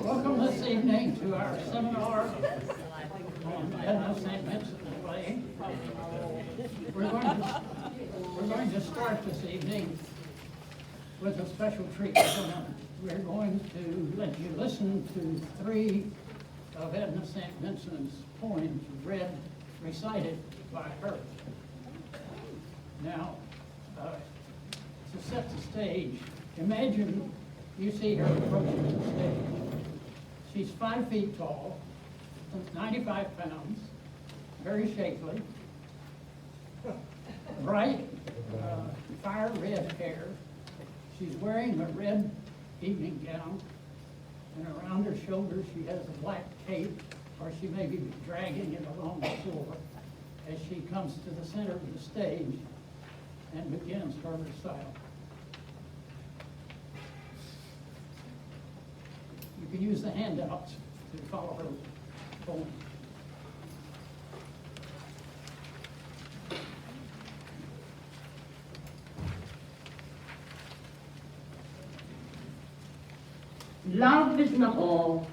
Welcome this evening to our seminar on Edna St. Vincent Millay. We're going to start this evening with a special treat. We're going to let you listen to 3 of Edna St. Vincent's poems recited by her. Now, to set the stage, imagine you see her approaching the stage. She's 5 feet tall, 95 pounds, very shapely, bright, fire red hair. She's wearing a red evening gown, and around her shoulders she has a black cape, or she may be dragging it along the floor as she comes to the center of the stage and begins her recital. You can use the handouts to follow her poem. Love is not all.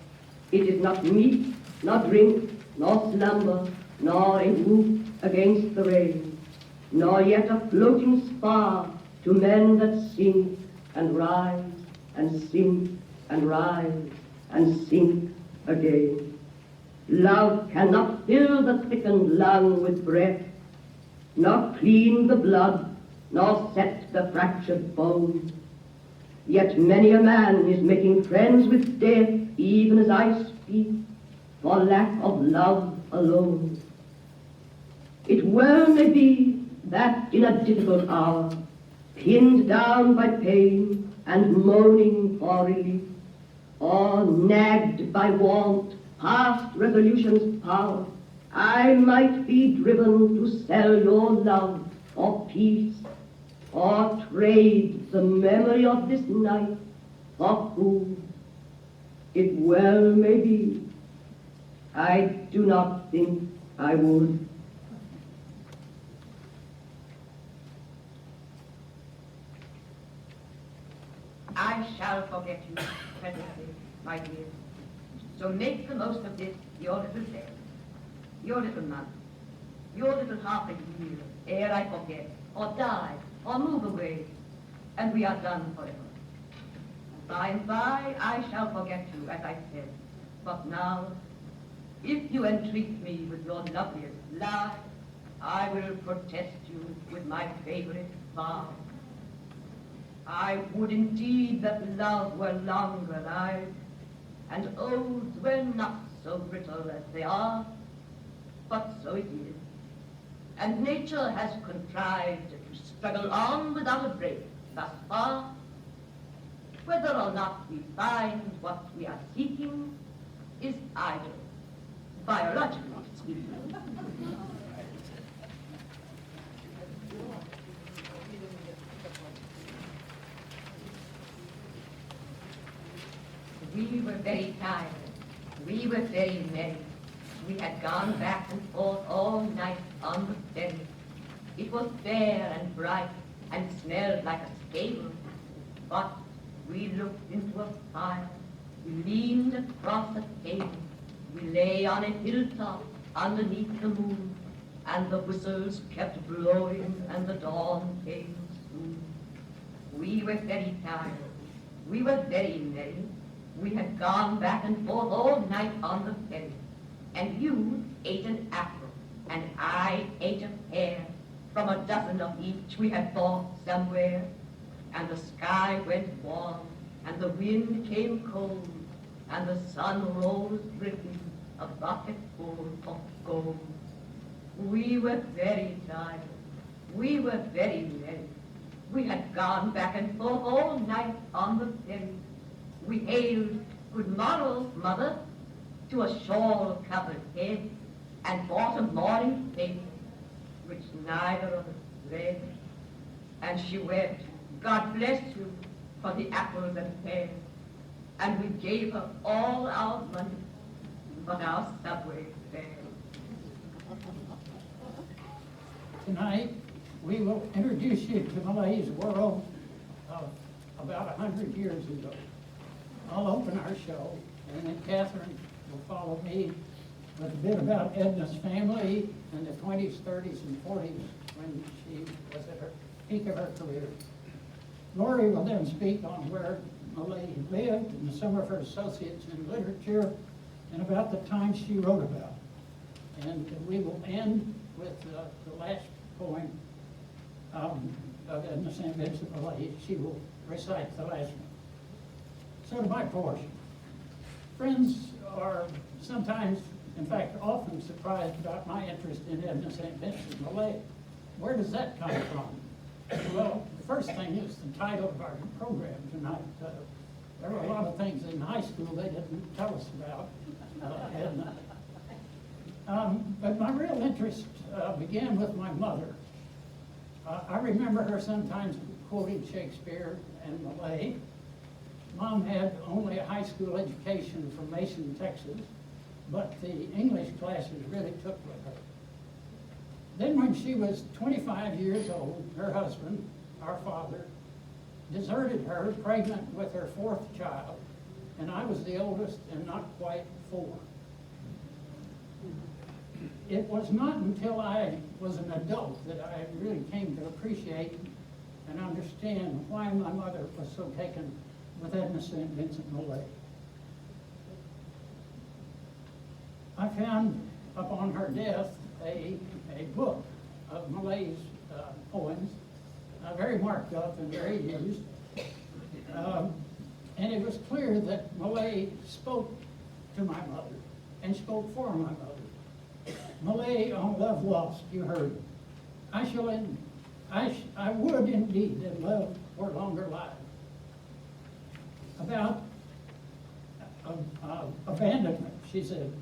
It is not meat, nor drink, nor slumber, nor a roof against the rain, nor yet a floating spar to men that sink and rise and sink and rise and sink again. Love cannot fill the thickened lung with breath, nor clean the blood, nor set the fractured bone. Yet many a man is making friends with death, even as I speak, for lack of love alone. It well may be that in a difficult hour, pinned down by pain and moaning for relief, or nagged by want past resolution's power, I might be driven to sell your love for peace, or trade the memory of this night for food. It well may be. I do not think I would. I shall forget you presently, my dear. So make the most of this, your little day, your little month, your little half a year, ere I forget, or die, or move away, and we are done forever. By and by I shall forget you, as I said, but now, if you entreat me with your loveliest lie, I will protest you with my favorite vow. I would indeed that love were longer alive, and oaths were not so brittle as they are, but so it is. And nature has contrived to struggle on without a break thus far. Whether or not we find what we are seeking is idle, biologically speaking. We were very tired. We were very merry. We had gone back and forth all night on the ferry. It was fair and bright and smelled like a stable. But we looked into a fire. We leaned across a table. We lay on a hilltop underneath the moon, and the whistles kept blowing and the dawn came soon. We were very tired. We were very merry. We had gone back and forth all night on the ferry, and you ate an apple, and I ate a pear from a dozen of each we had bought somewhere, and the sky went warm, and the wind came cold, and the sun rose dripping a bucketful of gold. We were very tired. We were very merry. We had gone back and forth all night on the ferry. We hailed, "Good morrow, mother," to a shawl-covered head, and bought a morning paper, which neither of us read. And she wept, "God bless you," for the apples and pears. And we gave her all our money but our subway fare. Tonight, we will introduce you to Millay's world of about 100 years ago. I'll open our show, and then Catherine will follow me with a bit about Edna's family in the 20s, 30s, and 40s when she was at her peak of her career. Lori will then speak on where Millay lived and some of her associates in literature and about the time she wrote about. And we will end with the last poem of Edna St. Vincent Millay. She will recite the last one. So to my portion. Friends are sometimes, in fact, often surprised about my interest in Edna St. Vincent Millay. Where does that come from? Well, the first thing is the title of our program tonight. There were a lot of things in high school they didn't tell us about Edna. But my real interest began with my mother. I remember her sometimes quoting Shakespeare and Millay. Mom had only a high school education from Mason, Texas, but the English classes really took with her. Then when she was 25 years old, her husband, our father, deserted her, pregnant with her fourth child, and I was the oldest and not quite 4. It was not until I was an adult that I really came to appreciate and understand why my mother was so taken with Edna St. Vincent Millay. I found upon her death a book of Millay's poems, very marked up and very used. And it was clear that Millay spoke to my mother and spoke for my mother. Millay on Love Lost, you heard. I would indeed that love were longer lives. About abandonment, she said,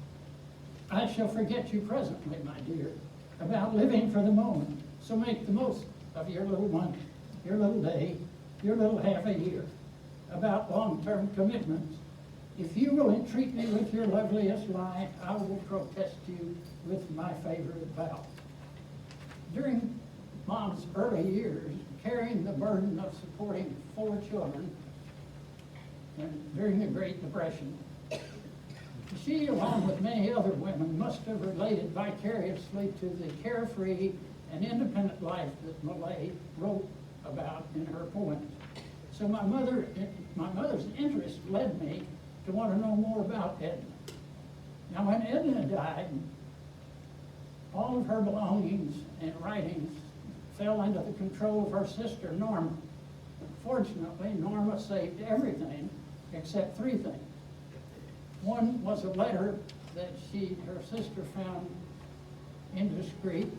I shall forget you presently, my dear. About living for the moment, so make the most of your little month, your little day, your little half a year. About long-term commitments, if you will entreat me with your loveliest lie, I will protest you with my favorite vow. During Mom's early years, carrying the burden of supporting 4 children, and during the Great Depression, she, along with many other women, must have related vicariously to the carefree and independent life that Millay wrote about in her poems. So my mother's interest led me to want to know more about Edna. Now, when Edna died, all of her belongings and writings fell under the control of her sister, Norma. Fortunately, Norma saved everything except 3 things. One was a letter that her sister found indiscreet,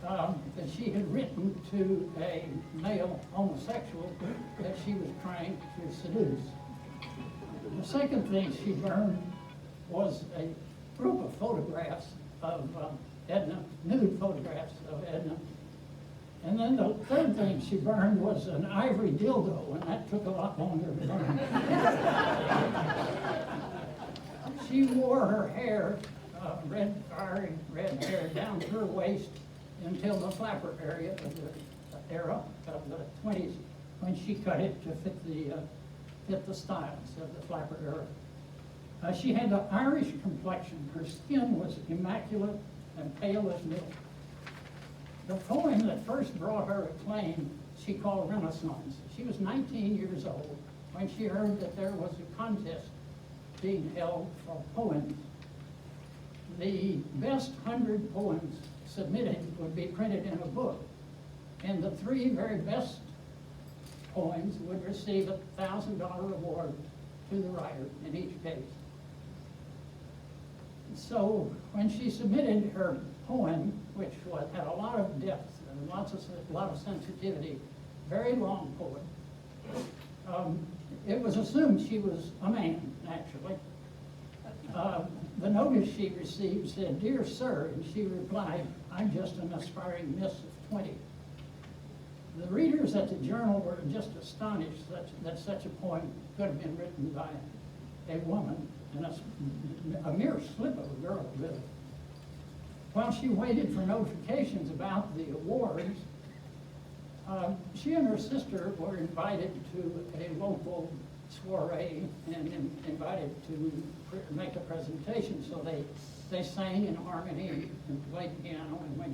that she had written to a male homosexual that she was trying to seduce. The second thing she burned was a group of photographs of Edna, nude photographs of Edna. And then the third thing she burned was an ivory dildo, and that took a lot longer to burn. She wore her hair, fiery red hair, down to her waist until the flapper area of the era of the 20s, when she cut it to fit the styles of the flapper era. She had an Irish complexion. Her skin was immaculate and pale as milk. The poem that first brought her acclaim she called Renaissance. She was 19 years old when she heard that there was a contest being held for poems. The best 100 poems submitted would be printed in a book, and the 3 very best poems would receive a $1,000 award to the writer in each case. So when she submitted her poem, which had a lot of depth and a lot of sensitivity, very long poem, it was assumed she was a man, actually. The notice she received said, "Dear Sir," and she replied, "I'm just an aspiring miss of 20. The readers at the Journal were just astonished that such a poem could have been written by a woman, and a mere slip of a girl, really. While she waited for notifications about the awards, she and her sister were invited to a local soiree and invited to make a presentation. So they sang in harmony and played piano, and when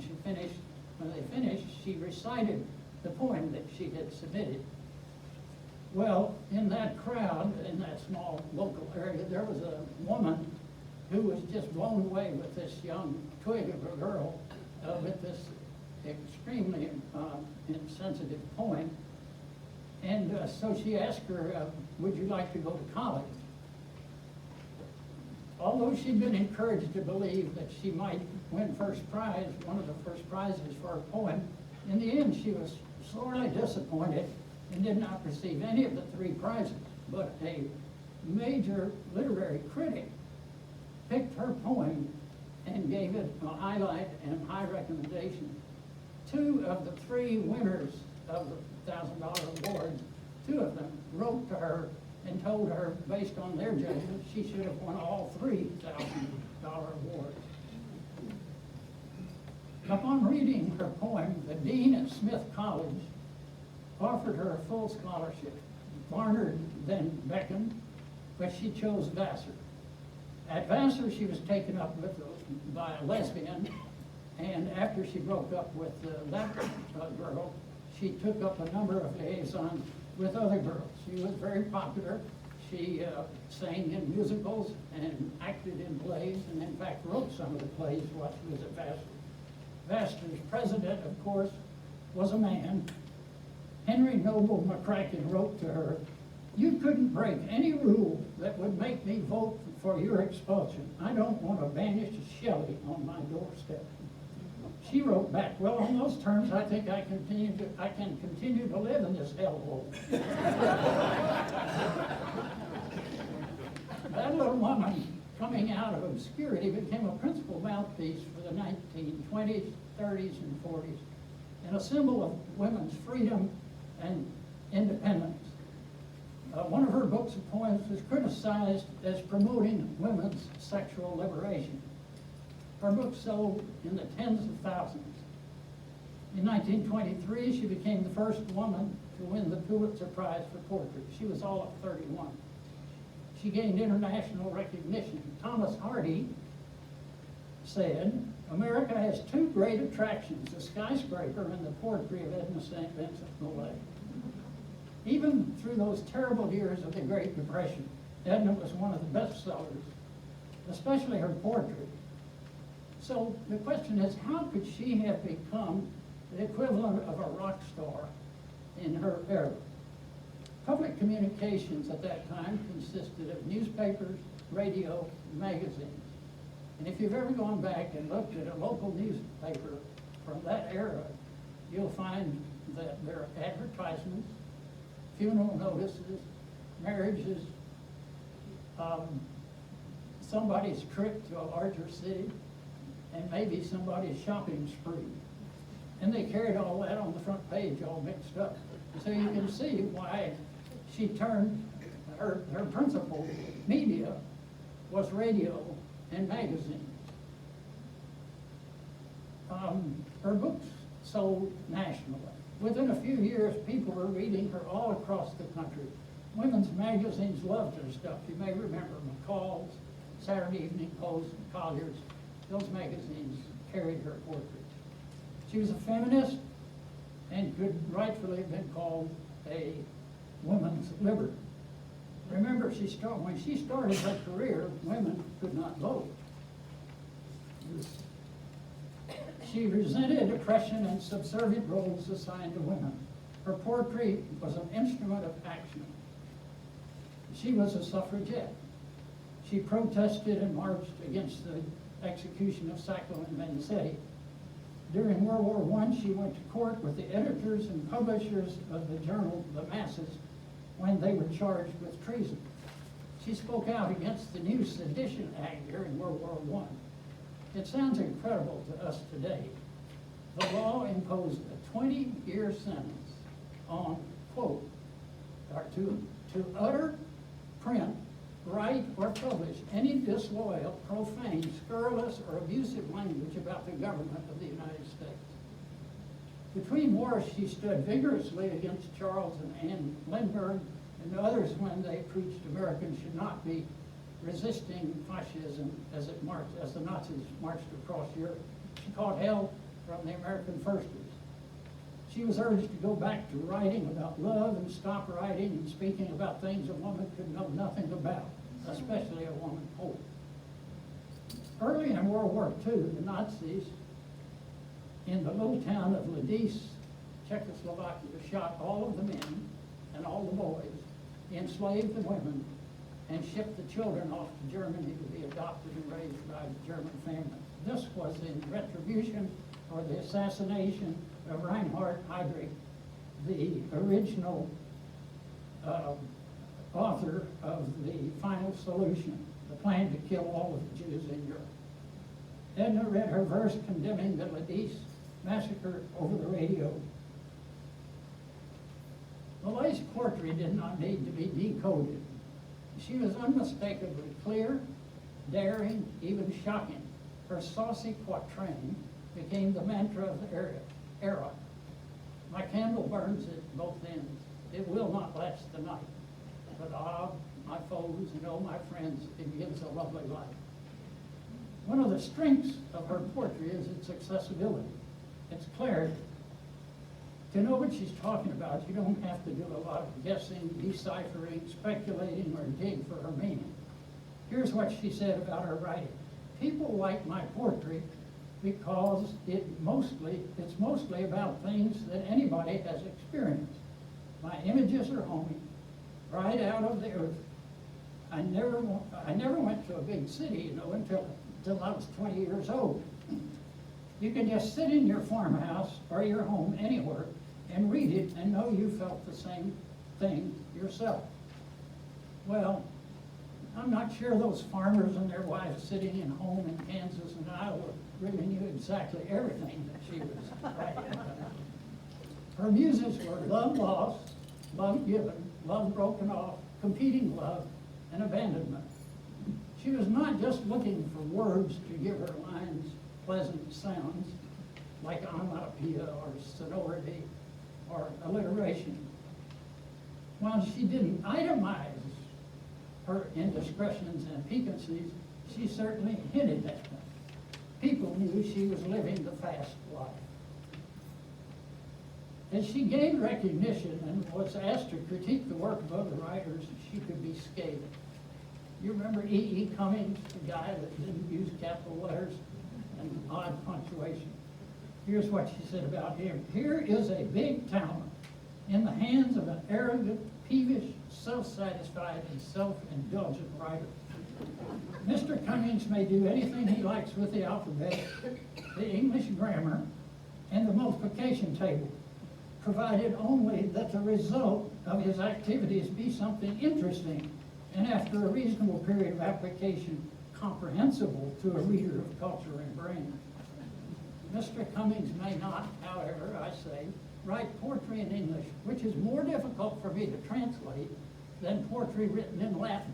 they finished, she recited the poem that she had submitted. Well, in that crowd, in that small local area, there was a woman who was just blown away with this young twig of a girl, with this extremely insensitive poem. And so she asked her, would you like to go to college? Although she'd been encouraged to believe that she might win first prize, one of the first prizes for her poem, in the end she was sorely disappointed and did not receive any of the 3 prizes. But a major literary critic picked her poem and gave it a highlight and high recommendation. 2 of the 3 winners of the $1,000 award, 2 of them wrote to her and told her, based on their judgment, she should have won all 3 $1,000 awards. Upon reading her poem, the dean at Smith College offered her a full scholarship. Barnard then beckoned, but she chose Vassar. At Vassar, she was taken up with by a lesbian, and after she broke up with that girl, she took up a number of liaisons with other girls. She was very popular. She sang in musicals and acted in plays, and in fact wrote some of the plays while she was at Vassar. Vassar's president, of course, was a man. Henry Noble McCracken wrote to her, "You couldn't break any rule that would make me vote for your expulsion. I don't want to banish Shelley on my doorstep." She wrote back, "Well, on those terms, I think I can continue to live in this hellhole." That little woman, coming out of obscurity, became a principal mouthpiece for the 1920s, 30s, and 40s, and a symbol of women's freedom and independence. One of her books of poems was criticized as promoting women's sexual liberation. Her books sold in the tens of thousands. In 1923, she became the first woman to win the Pulitzer Prize for poetry. She was all of 31. She gained international recognition. Thomas Hardy said, "America has 2 great attractions, the skyscraper and the poetry of Edna St. Vincent Millay." Even through those terrible years of the Great Depression, Edna was one of the best sellers, especially her poetry. So the question is, how could she have become the equivalent of a rock star in her era? Public communications at that time consisted of newspapers, radio, magazines. And if you've ever gone back and looked at a local newspaper from that era, you'll find that there are advertisements, funeral notices, marriages, somebody's trip to a larger city, and maybe somebody's shopping spree. And they carried all that on the front page all mixed up. So you can see why she turned, her principal media was radio and magazines. Her books sold nationally. Within a few years, people were reading her all across the country. Women's magazines loved her stuff. You may remember McCall's, Saturday Evening Post, and Collier's. Those magazines carried her poetry. She was a feminist and could rightfully have been called a women's liberator. Remember, when she started her career, women could not vote. She resented oppression and subservient roles assigned to women. Her poetry was an instrument of action. She was a suffragette. She protested and marched against the execution of Sacco and Vanzetti. During World War I, she went to court with the editors and publishers of the journal The Masses when they were charged with treason. She spoke out against the new Sedition Act during World War I. It sounds incredible to us today. The law imposed a 20-year sentence on, quote, or to utter, print, write, or publish any disloyal, profane, scurrilous, or abusive language about the government of the United States. Between wars, she stood vigorously against Charles and Anne Lindbergh and others when they preached Americans should not be resisting fascism as the Nazis marched across Europe. She caught hell from the American firsters. She was urged to go back to writing about love and stop writing and speaking about things a woman could know nothing about, especially a woman poet. Early in World War II, the Nazis in the little town of Ladice, Czechoslovakia, shot all of the men and all the boys, enslaved the women, and shipped the children off to Germany to be adopted and raised by German families. This was in retribution for the assassination of Reinhard Heydrich, the original author of the Final Solution, the plan to kill all of the Jews in Europe. Edna read her verse condemning the Ladice massacre over the radio. Millay's poetry did not need to be decoded. She was unmistakably clear, daring, even shocking. Her saucy quatrain became the mantra of the era. My candle burns at both ends. It will not last the night. But ah, my foes and oh, my friends, it gives a lovely light. One of the strengths of her poetry is its accessibility, its clarity. To know what she's talking about, you don't have to do a lot of guessing, deciphering, speculating, or dig for her meaning. Here's what she said about her writing. People like my poetry because it's mostly about things that anybody has experienced. My images are homey, right out of the earth. I never went to a big city, until I was 20 years old. You can just sit in your farmhouse or your home anywhere and read it and know you felt the same thing yourself. Well, I'm not sure those farmers and their wives sitting in home in Kansas and Iowa really knew exactly everything that she was writing about. Her muses were love lost, love given, love broken off, competing love, and abandonment. She was not just looking for words to give her lines pleasant sounds, like onomatopoeia or sonority or alliteration. While she didn't itemize her indiscretions and piquancies, she certainly hinted at them. People knew she was living the fast life. As she gained recognition and was asked to critique the work of other writers, she could be scathing. You remember E.E. Cummings, the guy that didn't use capital letters and odd punctuation? Here's what she said about him. Here is a big talent in the hands of an arrogant, peevish, self-satisfied, and self-indulgent writer. Mr. Cummings may do anything he likes with the alphabet, the English grammar, and the multiplication table, provided only that the result of his activities be something interesting and after a reasonable period of application, comprehensible to a reader of culture and brain. Mr. Cummings may not, however, I say, write poetry in English, which is more difficult for me to translate than poetry written in Latin.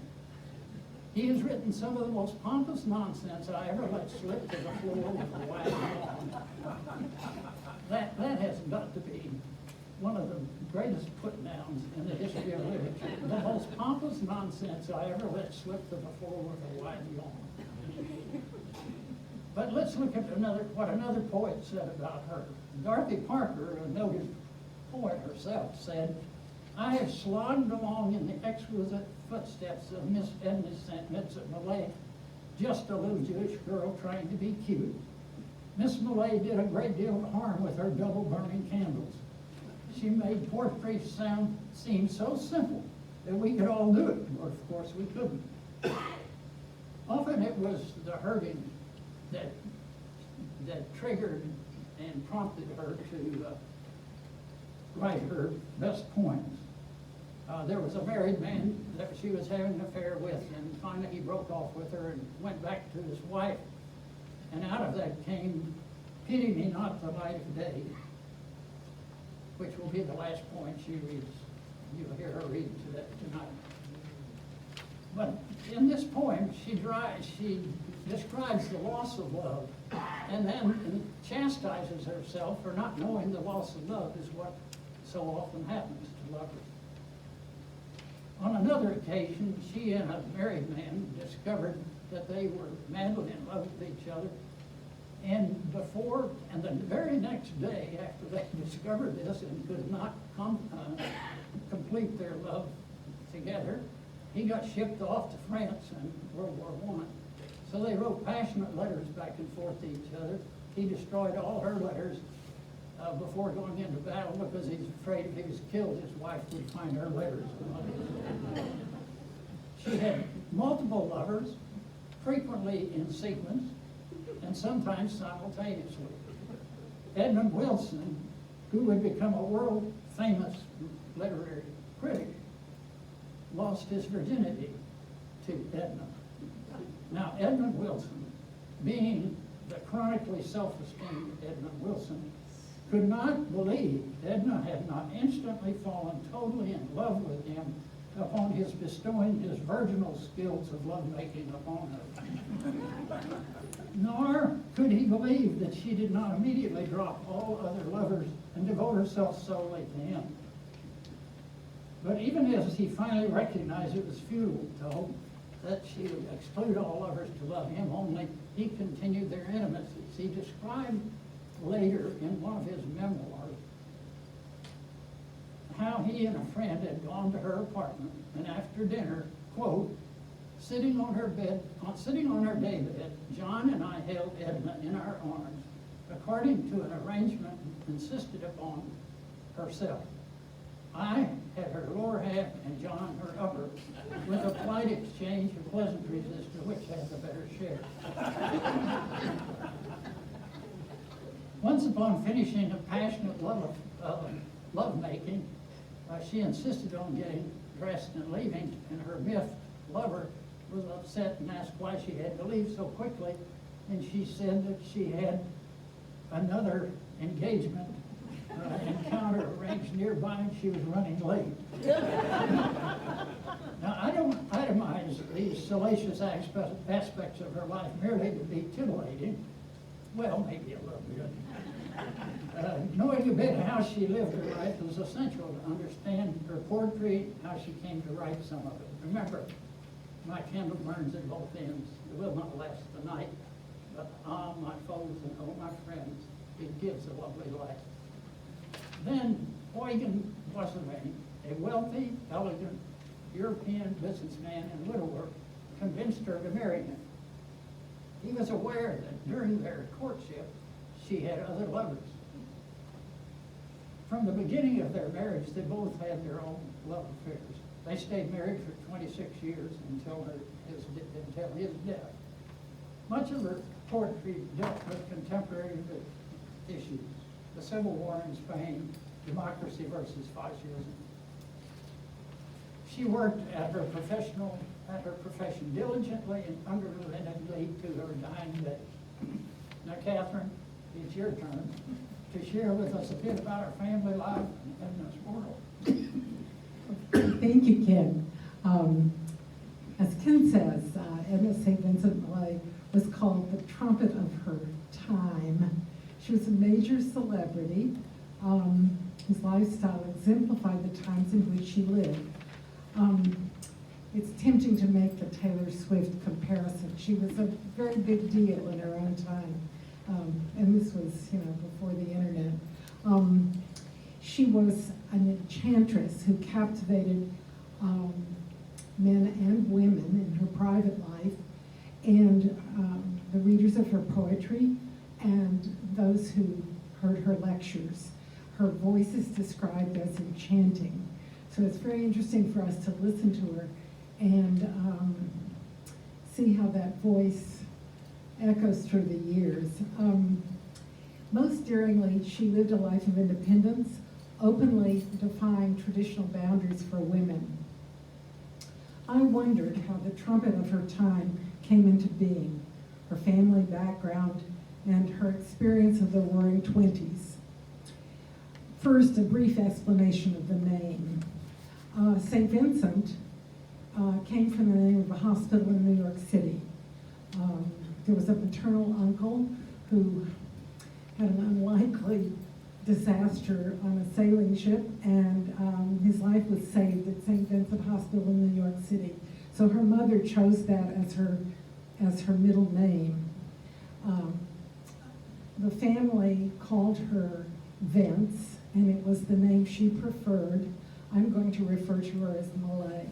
He has written some of the most pompous nonsense I ever let slip to the floor with a wide yawn. That has got to be one of the greatest put-downs in the history of literature. The most pompous nonsense I ever let slip to the floor with a wide yawn. But let's look at what another poet said about her. Dorothy Parker, a noted poet herself, said, I have slogged along in the exquisite footsteps of Miss Edna St. Vincent Millay, just a little Jewish girl trying to be cute. Miss Millay did a great deal of harm with her double burning candles. She made poetry seem so simple that we could all do it, or of course we couldn't. Often it was the hurting that triggered and prompted her to write her best poems. There was a married man that she was having an affair with, and finally he broke off with her and went back to his wife. And out of that came "Pity Me Not the Light of Day," which will be the last poem she reads. You'll hear her read tonight. But in this poem, she describes the loss of love, and then chastises herself for not knowing the loss of love is what so often happens to lovers. On another occasion, she and a married man discovered that they were madly in love with each other. And the very next day after they discovered this and could not complete their love together, he got shipped off to France in World War I. So they wrote passionate letters back and forth to each other. He destroyed all her letters before going into battle because he's afraid if he was killed, his wife would find her letters. She had multiple lovers, frequently in sequence, and sometimes simultaneously. Edmund Wilson, who would become a world-famous literary critic, lost his virginity to Edna. Now, Edmund Wilson, being the chronically self-esteemed Edmund Wilson, could not believe Edna had not instantly fallen totally in love with him upon his bestowing his virginal skills of lovemaking upon her. Nor could he believe that she did not immediately drop all other lovers and devote herself solely to him. But even as he finally recognized it was futile to hope that she would exclude all lovers to love him only, he continued their intimacies. He described later in one of his memoirs how he and a friend had gone to her apartment, and after dinner, quote, sitting on her daybed, John and I held Edna in our arms, according to an arrangement insisted upon herself. I had her lower half and John her upper, with a polite exchange of pleasantries as to which had the better share. Once upon finishing a passionate love-making, she insisted on getting dressed and leaving, and her miffed lover was upset and asked why she had to leave so quickly, and she said that she had another engagement encounter arranged nearby and she was running late. Now, I don't itemize these salacious aspects of her life merely to be titillating. Well, maybe a little bit. Knowing a bit how she lived her life was essential to understand her poetry, how she came to write some of it. Remember, my candle burns at both ends. It will not last the night, but my foes and oh, my friends, it gives a lovely life. Then Huygens Boissevin, a wealthy, elegant European businessman and widower, convinced her to marry him. He was aware that during their courtship, she had other lovers. From the beginning of their marriage, they both had their own love affairs. They stayed married for 26 years until his death. Much of her poetry dealt with contemporary issues. The Civil War in Spain, democracy versus fascism. She worked at her profession diligently and unrelentingly to her dying day. Now, Catherine, it's your turn to share with us a bit about our family life in this world. Thank you, Ken. As Ken says, Edna St. Vincent Millay was called the trumpet of her time. She was a major celebrity whose lifestyle exemplified the times in which she lived. It's tempting to make the Taylor Swift comparison. She was a very big deal in her own time. And this was, before the internet. She was an enchantress who captivated men and women in her private life, and the readers of her poetry and those who heard her lectures. Her voice is described as enchanting. So it's very interesting for us to listen to her and see how that voice echoes through the years. Most daringly, she lived a life of independence, openly defying traditional boundaries for women. I wondered how the trumpet of her time came into being, her family background, and her experience of the Roaring Twenties. First, a brief explanation of the name. St. Vincent came from the name of a hospital in New York City. There was a maternal uncle who had an unlikely disaster on a sailing ship, and his life was saved at St. Vincent Hospital in New York City. So her mother chose that as her middle name. The family called her Vince, and it was the name she preferred. I'm going to refer to her as Millay.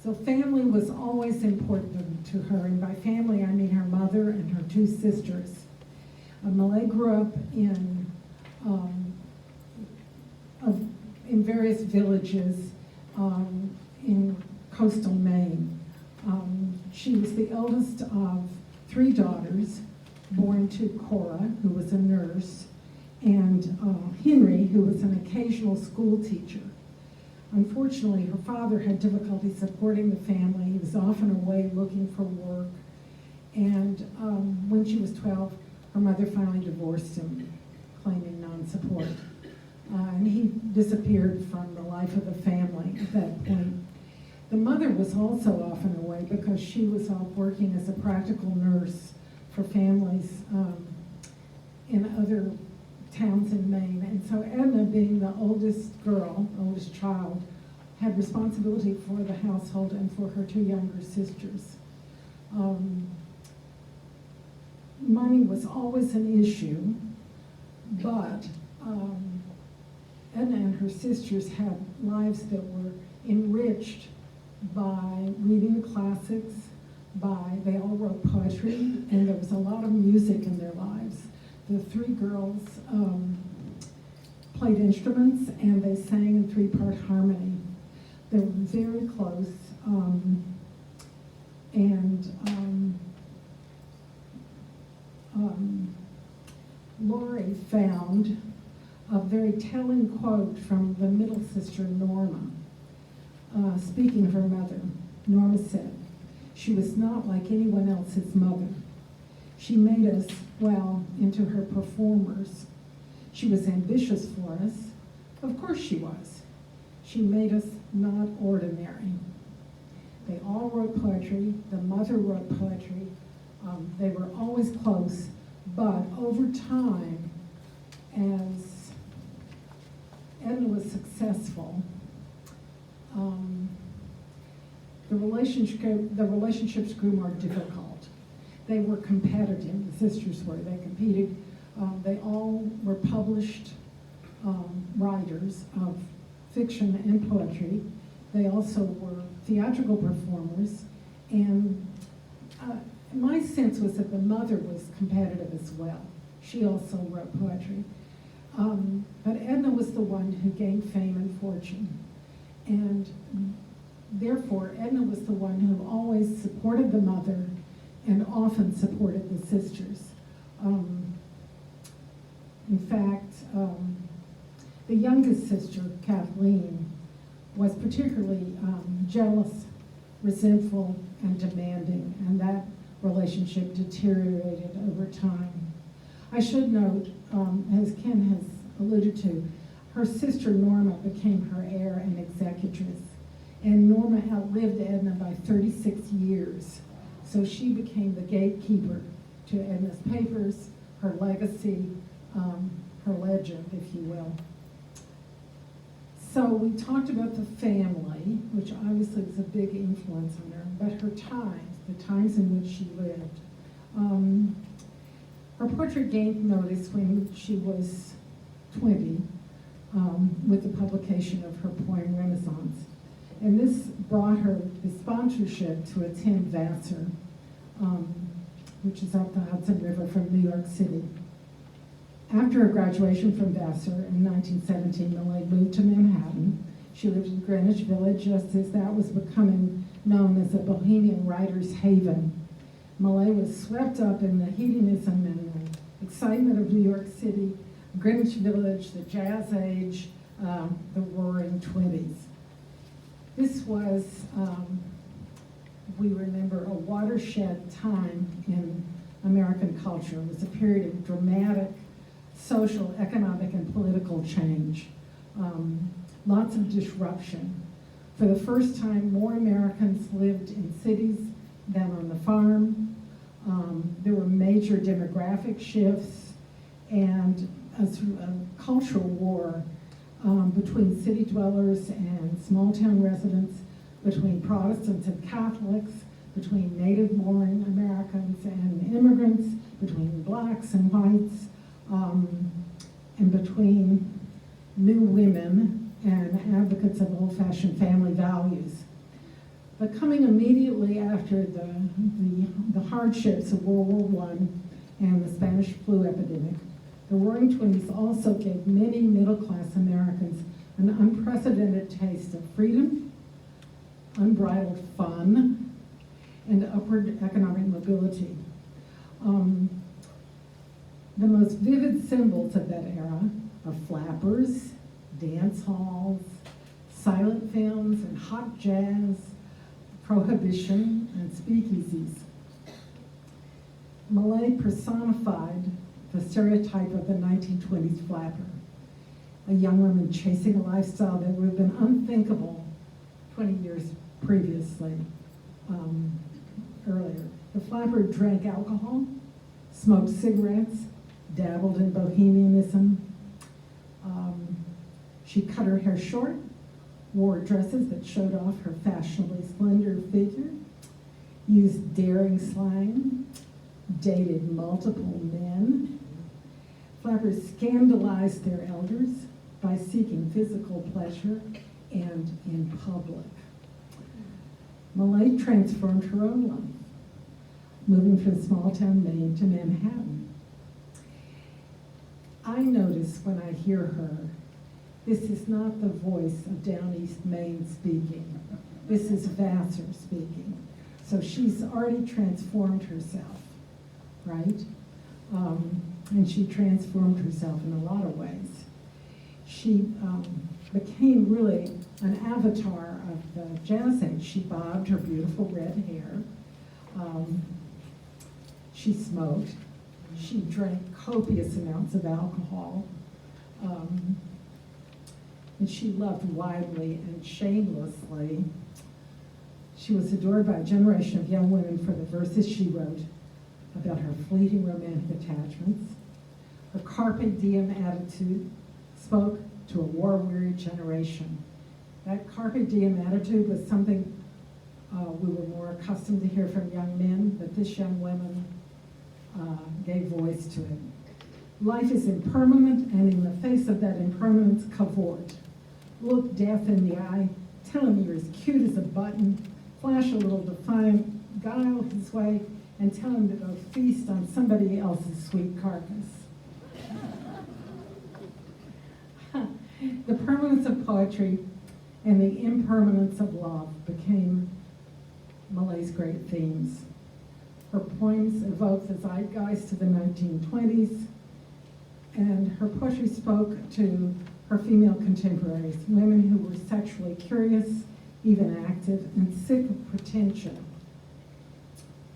So family was always important to her, and by family I mean her mother and her two sisters. Millay grew up in various villages in coastal Maine. She was the eldest of 3 daughters, born to Cora, who was a nurse, and Henry, who was an occasional school teacher. Unfortunately, her father had difficulty supporting the family. He was often away looking for work. And when she was 12, her mother finally divorced him, claiming non-support. And he disappeared from the life of the family at that point. The mother was also often away because she was off working as a practical nurse for families in other towns in Maine. And so Edna, being the oldest child, had responsibility for the household and for her 2 younger sisters. Money was always an issue, but Edna and her sisters had lives that were enriched by reading the classics, they all wrote poetry, and there was a lot of music in their lives. The 3 girls played instruments, and they sang in 3-part harmony. They were very close, Laurie found a very telling quote from the middle sister, Norma. Speaking of her mother, Norma said, "She was not like anyone else's mother. She made us, into her performers. She was ambitious for us. Of course she was. She made us not ordinary." They all wrote poetry. The mother wrote poetry. They were always close, but over time, as Edna was successful, the relationships grew more difficult. They were competitive, the sisters were. They competed. They all were published writers of fiction and poetry. They also were theatrical performers, and my sense was that the mother was competitive as well. She also wrote poetry. But Edna was the one who gained fame and fortune. And therefore, Edna was the one who always supported the mother and often supported the sisters. In fact, the youngest sister, Kathleen, was particularly jealous, resentful, and demanding, and that relationship deteriorated over time. I should note, as Ken has alluded to, her sister Norma became her heir and executrix, and Norma outlived Edna by 36 years. So she became the gatekeeper to Edna's papers, her legacy, her legend, if you will. So we talked about the family, which obviously was a big influence on her, but her times, the times in which she lived. Her portrait gained notice when she was 20 with the publication of her poem Renaissance. And this brought her the sponsorship to attend Vassar, which is up the Hudson River from New York City. After her graduation from Vassar in 1917, Millay moved to Manhattan. She lived in Greenwich Village just as that was becoming known as a bohemian writer's haven. Millay was swept up in the hedonism and the excitement of New York City, Greenwich Village, the Jazz Age, the Roaring '20s. This was, we remember, a watershed time in American culture. It was a period of dramatic social, economic, and political change. Lots of disruption. For the first time, more Americans lived in cities than on the farm. There were major demographic shifts and a cultural war between city dwellers and small-town residents, between Protestants and Catholics, between native-born Americans and immigrants, between blacks and whites, and between new women and advocates of old-fashioned family values. But coming immediately after the hardships of World War I and the Spanish flu epidemic, the Roaring '20s also gave many middle-class Americans an unprecedented taste of freedom, unbridled fun, and upward economic mobility. The most vivid symbols of that era are flappers, dance halls, silent films, and hot jazz, prohibition, and speakeasies. Millay personified the stereotype of the 1920s flapper, a young woman chasing a lifestyle that would have been unthinkable 20 years previously, earlier. The flapper drank alcohol, smoked cigarettes, dabbled in bohemianism. She cut her hair short, wore dresses that showed off her fashionably slender figure, used daring slang, dated multiple men. Flappers scandalized their elders by seeking physical pleasure and in public. Millay transformed her own life, moving from small-town Maine to Manhattan. I notice when I hear her, this is not the voice of Down East Maine speaking. This is Vassar speaking. So she's already transformed herself, right? And she transformed herself in a lot of ways. She became really an avatar of the Jazz Age. She bobbed her beautiful red hair. She smoked. She drank copious amounts of alcohol. And she loved widely and shamelessly. She was adored by a generation of young women for the verses she wrote about her fleeting romantic attachments. Her carpe diem attitude spoke to a war-weary generation. That carpe diem attitude was something we were more accustomed to hear from young men, but this young woman gave voice to it. Life is impermanent, and in the face of that impermanence, cavort. Look death in the eye, tell him you're as cute as a button, flash a little defiant guile his way, and tell him to go feast on somebody else's sweet carcass. The permanence of poetry and the impermanence of love became Millay's great themes. Her poems evoked the zeitgeist of the 1920s, and her poetry spoke to her female contemporaries, women who were sexually curious, even active, and sick of pretension.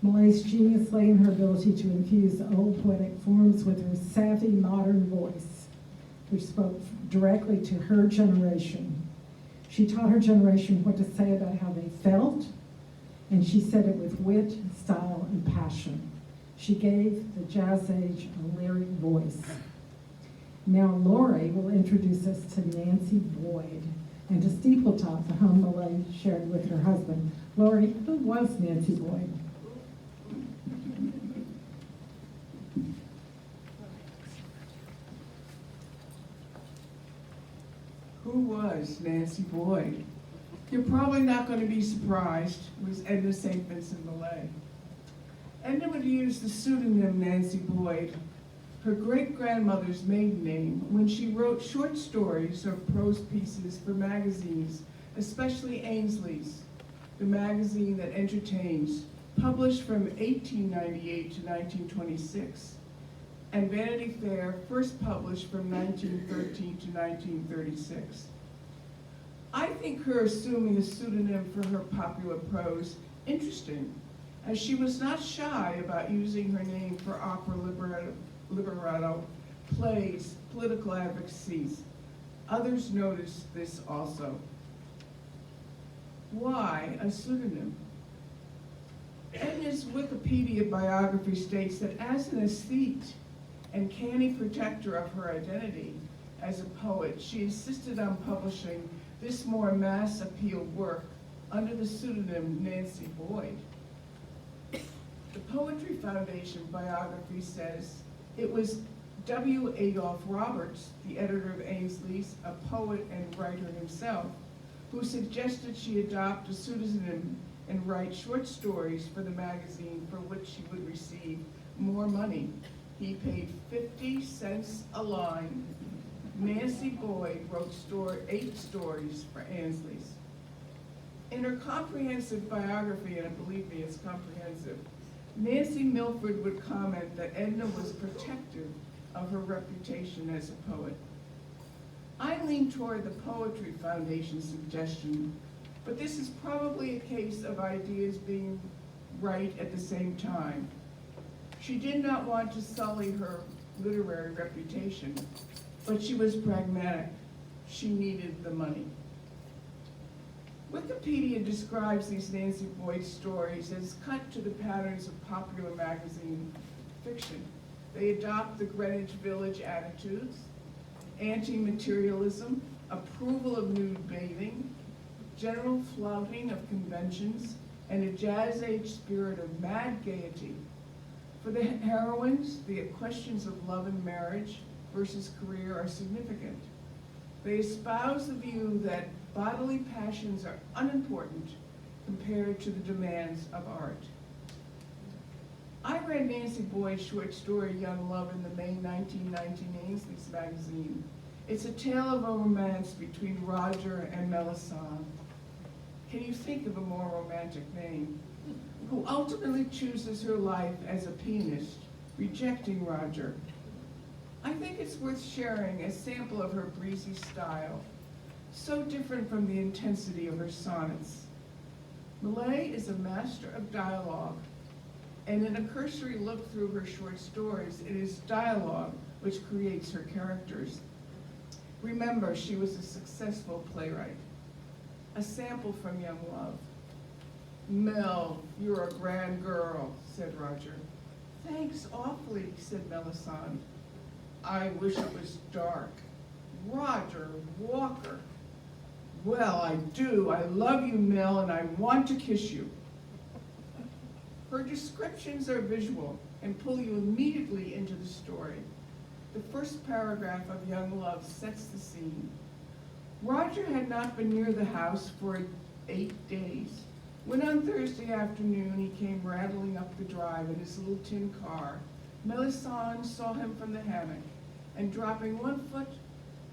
Millay's genius lay in her ability to infuse old poetic forms with her savvy modern voice, which spoke directly to her generation. She taught her generation what to say about how they felt, and she said it with wit, style, and passion. She gave the Jazz Age a lyric voice. Now Lori will introduce us to Nancy Boyd and to Steepletop, the home Millay shared with her husband. Lori, who was Nancy Boyd? Who was Nancy Boyd? You're probably not going to be surprised. It was Edna St. Vincent Millay. Edna would use the pseudonym Nancy Boyd, her great-grandmother's maiden name, when she wrote short stories or prose pieces for magazines, especially Ainsley's. the magazine that entertains, published from 1898 to 1926, and Vanity Fair, first published from 1913 to 1936. I think her assuming a pseudonym for her popular prose interesting, as she was not shy about using her name for opera libretto, plays, political advocacies. Others noticed this also. Why a pseudonym? Edna's Wikipedia biography states that as an aesthete and canny protector of her identity as a poet, she insisted on publishing this more mass appeal work under the pseudonym Nancy Boyd. The Poetry Foundation biography says it was W. Adolph Roberts, the editor of Ainsley's, a poet and writer himself, who suggested she adopt a pseudonym and write short stories for the magazine for which she would receive more money. He paid 50 cents a line. Nancy Boyd wrote 8 stories for Ainsley's. In her comprehensive biography, and believe me, it's comprehensive, Nancy Milford would comment that Edna was protective of her reputation as a poet. I lean toward the Poetry Foundation suggestion, but this is probably a case of ideas being right at the same time. She did not want to sully her literary reputation, but she was pragmatic. She needed the money. Wikipedia describes these Nancy Boyd stories as cut to the patterns of popular magazine fiction. They adopt the Greenwich Village attitudes, anti-materialism, approval of nude bathing, general flouting of conventions, and a jazz-age spirit of mad gaiety. For the heroines, the questions of love and marriage versus career are significant. They espouse the view that bodily passions are unimportant compared to the demands of art. I read Nancy Boyd's short story, Young Love, in the May 1919 Ainsley's magazine. It's a tale of a romance between Roger and Melisande. Can you think of a more romantic name? Who ultimately chooses her life as a pianist, rejecting Roger. I think it's worth sharing a sample of her breezy style, so different from the intensity of her sonnets. Millay is a master of dialogue, and in a cursory look through her short stories, it is dialogue which creates her characters. Remember, she was a successful playwright. A sample from Young Love. "Mel, you're a grand girl," said Roger. "Thanks awfully," said Melisande. "I wish it was dark." "Roger Walker." "Well, I do. I love you, Mel, and I want to kiss you." Her descriptions are visual and pull you immediately into the story. The first paragraph of Young Love sets the scene. Roger had not been near the house for 8 days. When on Thursday afternoon he came rattling up the drive in his little tin car, Melisande saw him from the hammock, and dropping one foot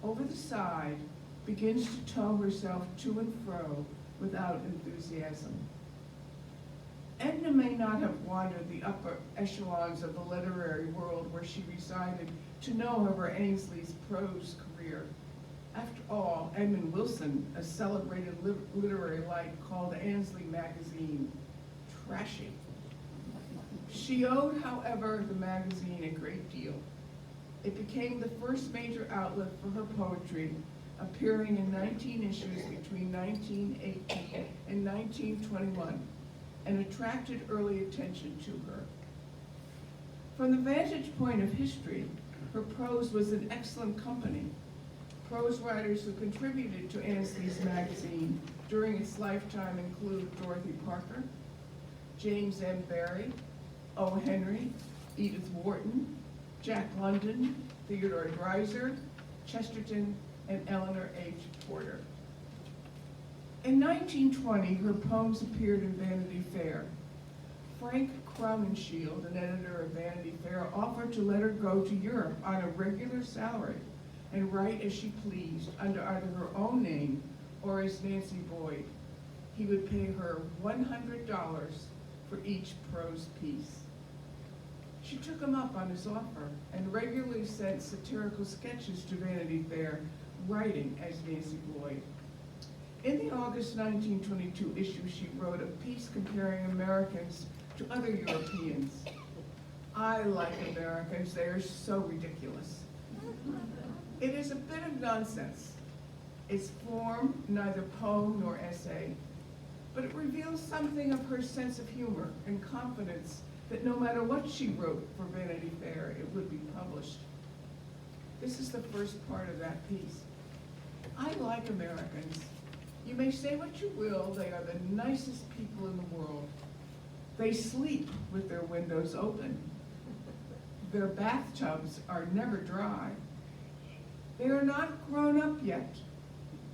over the side, begins to tow herself to and fro without enthusiasm. Edna may not have wandered the upper echelons of the literary world where she resided to know of her Ainsley's prose career. After all, Edmund Wilson, a celebrated literary light, called Ainsley magazine trashy. She owed, however, the magazine a great deal. It became the first major outlet for her poetry, appearing in 19 issues between 1918 and 1921, and attracted early attention to her. From the vantage point of history, her prose was an excellent company. Prose writers who contributed to Ainsley's magazine during its lifetime include Dorothy Parker, James M. Barrie, O. Henry, Edith Wharton, Jack London, Theodore Dreiser, Chesterton, and Eleanor H. Porter. In 1920, her poems appeared in Vanity Fair. Frank Crowninshield, an editor of Vanity Fair, offered to let her go to Europe on a regular salary and write as she pleased under either her own name or as Nancy Boyd. he would pay her $100 for each prose piece. She took him up on his offer and regularly sent satirical sketches to Vanity Fair, writing as Nancy Boyd. In the August 1922 issue, she wrote a piece comparing Americans to other Europeans. I like Americans, they are so ridiculous. It is a bit of nonsense. Its form, neither poem nor essay, but it reveals something of her sense of humor and confidence that no matter what she wrote for Vanity Fair, it would be published. This is the first part of that piece. I like Americans. You may say what you will, they are the nicest people in the world. They sleep with their windows open. Their bathtubs are never dry. They are not grown up yet.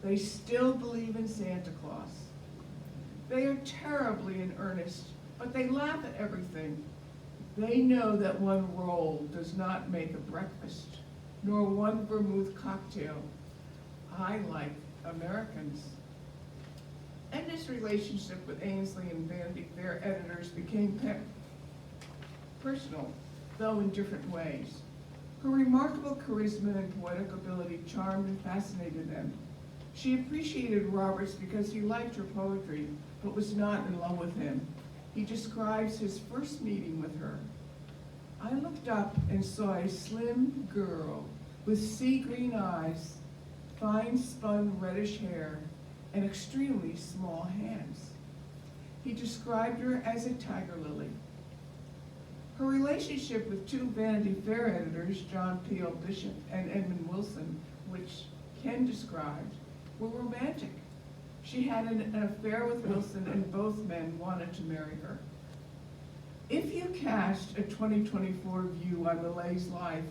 They still believe in Santa Claus. They are terribly in earnest, but they laugh at everything. They know that one roll does not make a breakfast, nor one vermouth cocktail. I like Americans. Edna's relationship with Ainsley and Vanity Fair editors became personal, though in different ways. Her remarkable charisma and poetic ability charmed and fascinated them. She appreciated Roberts because he liked her poetry, but was not in love with him. He describes his first meeting with her. I looked up and saw a slim girl with sea green eyes, fine spun reddish hair, and extremely small hands. He described her as a tiger lily. Her relationship with two Vanity Fair editors, John P.L. Bishop and Edmund Wilson, which Ken described, were romantic. She had an affair with Wilson, and both men wanted to marry her. If you cast a 2024 view on Millay's life,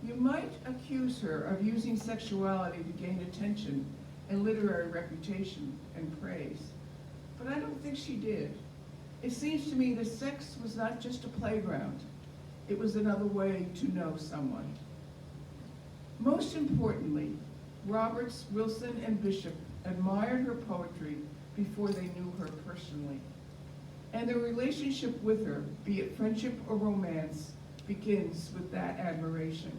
you might accuse her of using sexuality to gain attention and literary reputation and praise. But I don't think she did. It seems to me that sex was not just a playground. It was another way to know someone. Most importantly, Roberts, Wilson, and Bishop admired her poetry before they knew her personally. And their relationship with her, be it friendship or romance, begins with that admiration.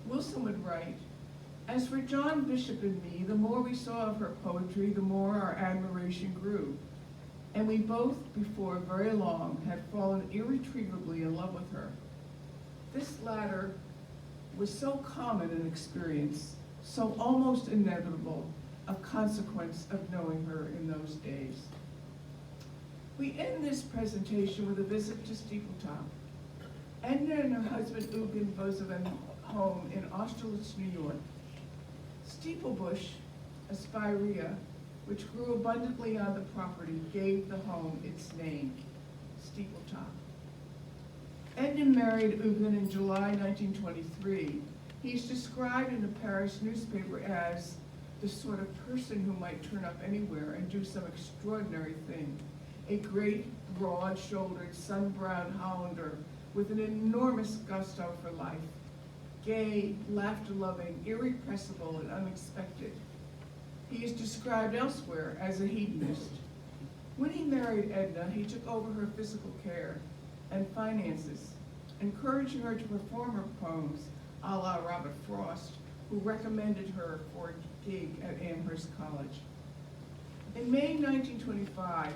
Wilson would write, "As for John Bishop and me, the more we saw of her poetry, the more our admiration grew. And we both, before very long, had fallen irretrievably in love with her." This latter was so common an experience, so almost inevitable, a consequence of knowing her in those days. We end this presentation with a visit to Steepletop. Edna and her husband Eugen visit a home in Austerlitz, New York. Steeplebush, a spirea, which grew abundantly on the property, gave the home its name, Steepletop. Edna married Eugen in July 1923. He's described in the Paris newspaper as the sort of person who might turn up anywhere and do some extraordinary thing. A great, broad-shouldered, sun-browned Hollander with an enormous gusto for life. Gay, laughter-loving, irrepressible, and unexpected. He is described elsewhere as a hedonist. When he married Edna, he took over her physical care and finances, encouraging her to perform her poems a la Robert Frost, who recommended her for a gig at Amherst College. In May 1925,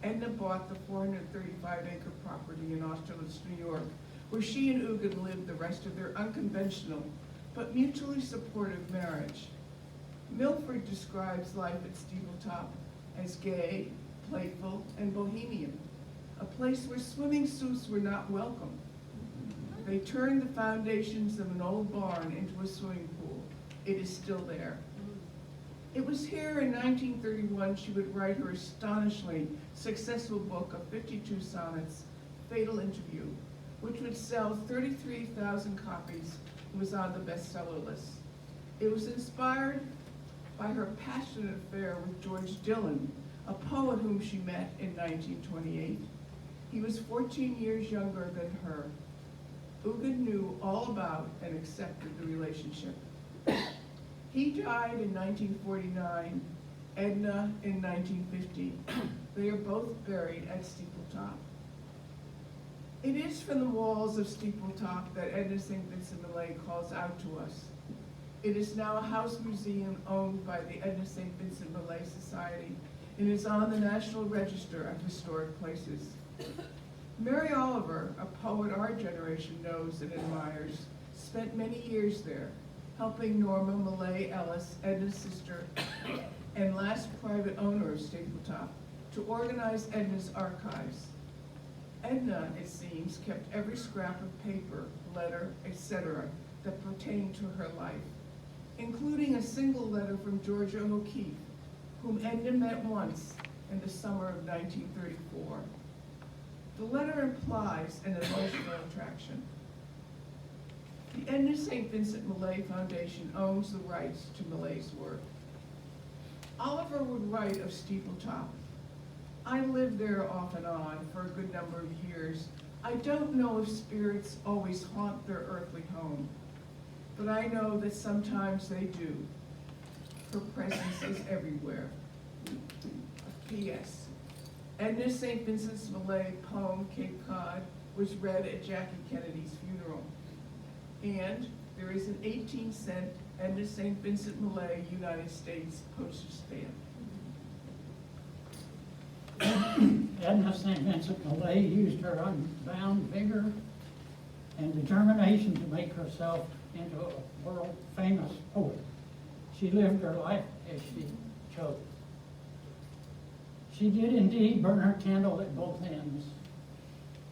Edna bought the 435-acre property in Austerlitz, New York, where she and Eugen lived the rest of their unconventional but mutually supportive marriage. Milford describes life at Steepletop as gay, playful, and bohemian, a place where swimming suits were not welcome. They turned the foundations of an old barn into a swimming pool. It is still there. It was here in 1931 she would write her astonishingly successful book of 52 sonnets, Fatal Interview, which would sell 33,000 copies and was on the bestseller list. It was inspired by her passionate affair with George Dillon, a poet whom she met in 1928. He was 14 years younger than her. Eugen knew all about and accepted the relationship. He died in 1949, Edna in 1950. They are both buried at Steepletop. It is from the walls of Steepletop that Edna St. Vincent Millay calls out to us. It is now a house museum owned by the Edna St. Vincent Millay Society and is on the National Register of Historic Places. Mary Oliver, a poet our generation knows and admires, spent many years there, helping Norma Millay Ellis, Edna's sister, and last private owner of Steepletop, to organize Edna's archives. Edna, it seems, kept every scrap of paper, letter, etc. that pertained to her life, including a single letter from Georgia O'Keeffe, whom Edna met once in the summer of 1934. The letter implies an emotional attraction. The Edna St. Vincent Millay Foundation owns the rights to Millay's work. Oliver would write of Steepletop. I lived there off and on for a good number of years. I don't know if spirits always haunt their earthly home, but I know that sometimes they do. Her presence is everywhere. P.S. Edna St. Vincent Millay poem, Cape Cod, was read at Jackie Kennedy's funeral. And there is an 18-cent Edna St. Vincent Millay United States postage stamp. Edna St. Vincent Millay used her unbound vigor and determination to make herself into a world-famous poet. She lived her life as she chose. She did indeed burn her candle at both ends,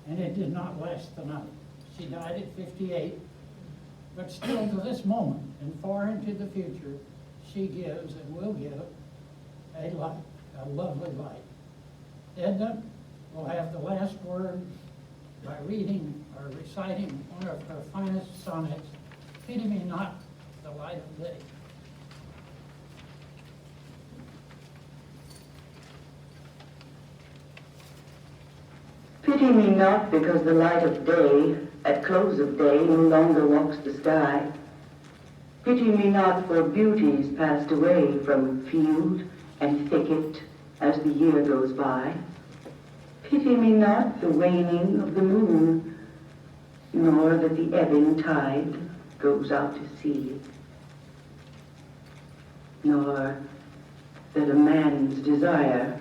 and it did not last the night. She died at 58, but still to this moment and far into the future, she gives and will give a light, a lovely light. Edna will have the last word by reading or reciting one of her finest sonnets, Pity Me Not, the Light of Day. Pity me not because the light of day, at close of day, no longer walks the sky. Pity me not for beauties passed away from field and thicket as the year goes by. Pity me not the waning of the moon, nor that the ebbing tide goes out to sea, nor that a man's desire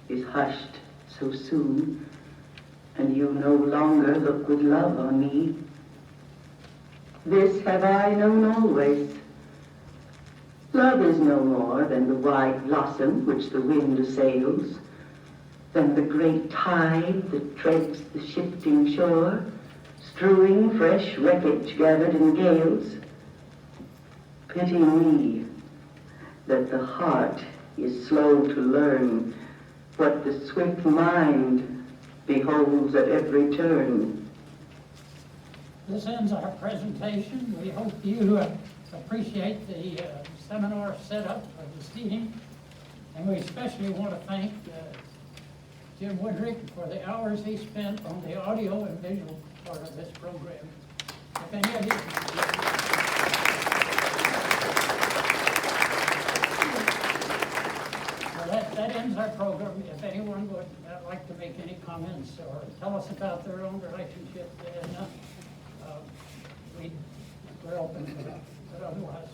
is hushed so soon, and you no longer look with love on me. This have I known always. Love is no more than the wide blossom which the wind assails, than the great tide that treads the shifting shore, strewing fresh wreckage gathered in gales. Pity me that the heart is slow to learn what the swift mind beholds at every turn. This ends our presentation. We hope you appreciate the seminar setup of this evening. And we especially want to thank Jim Woodrick for the hours he spent on the audio and visual part of this program. If any of you... That ends our program. If anyone would like to make any comments or tell us about their own relationship, then we're open to that. But otherwise,